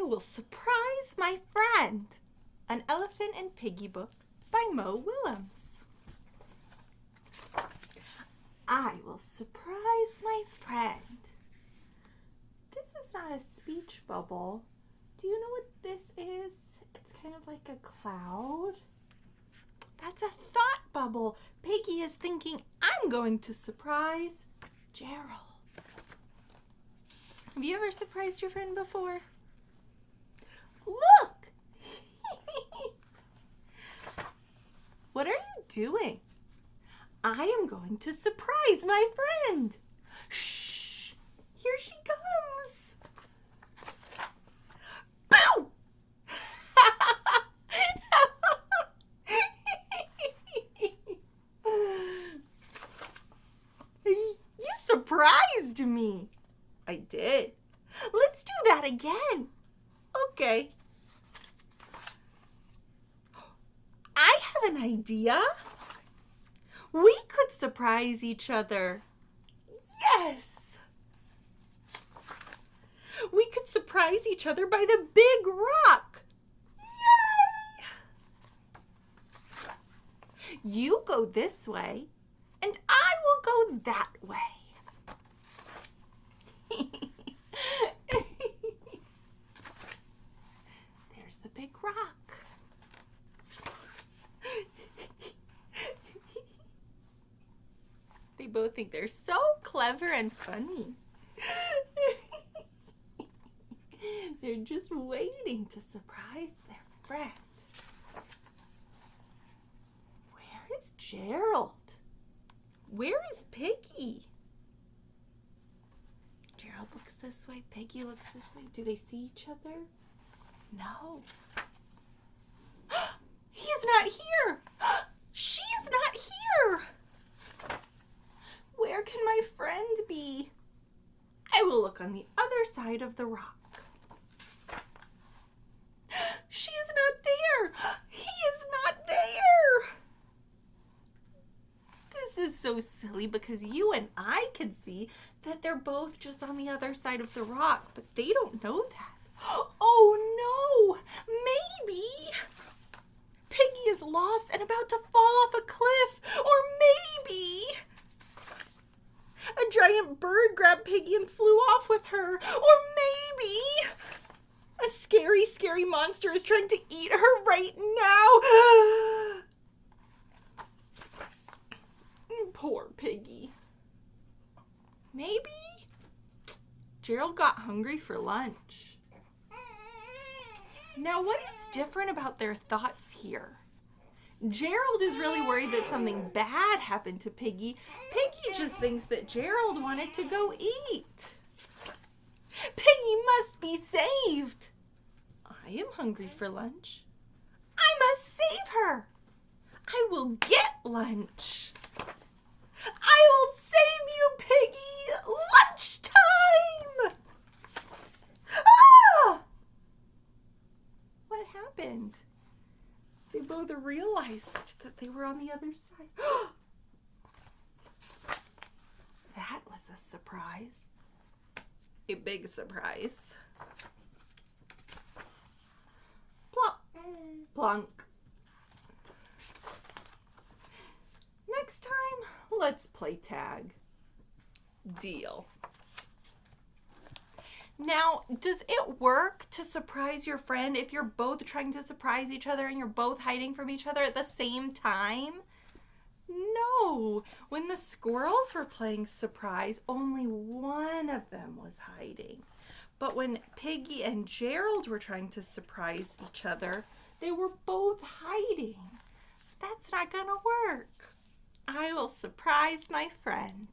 will surprise my friend. An Elephant and Piggie book by Willems. I will surprise my friend. This is not a speech bubble. Do you know what this is? It's kind of like a cloud. That's a thought bubble. Piggie is thinking, I'm going to surprise Gerald. Have you ever surprised your friend before? Look! What are you doing? I am going to surprise my friend. Shh! Here she comes. Boom! You surprised me. I did. Let's do that again. Okay. I have an idea. We could surprise each other. Yes! We could surprise each other by the big rock. Yay! You go this way, and I will go that way. There's the big rock. They both think they're so clever and funny. They're just waiting to surprise their friend. Where is Gerald? Where is Piggie? Gerald looks this way, Piggie looks this way. Do they see each other? No. He is not here. She is not here. Where can my friend be? I will look on the other side of the rock. She is not there. He is not there. This is so silly because you and I can see that they're both just on the other side of the rock, but they don't know that. Oh no! Maybe Piggie is lost and about to fall off a cliff, or maybe a giant bird grabbed Piggie and flew off with her, or maybe a scary, scary monster is trying to eat her right now. Poor Piggie. Maybe Gerald got hungry for lunch. Now, what is different about their thoughts here? Gerald is really worried that something bad happened to Piggie. Piggie just thinks that Gerald wanted to go eat. Piggie must be saved. I am hungry for lunch. I must save her. I will get lunch. I will save you, Piggie! Lunchtime! Ah! What happened? They both realized that they were on the other side. That was a surprise. A big surprise. Plop. Plunk. Next time, let's play tag. Deal. Now, does it work to surprise your friend if you're both trying to surprise each other and you're both hiding from each other at the same time? No. When the squirrels were playing surprise, only one of them was hiding. But when Piggie and Gerald were trying to surprise each other, they were both hiding. That's not gonna work. I will surprise my friend.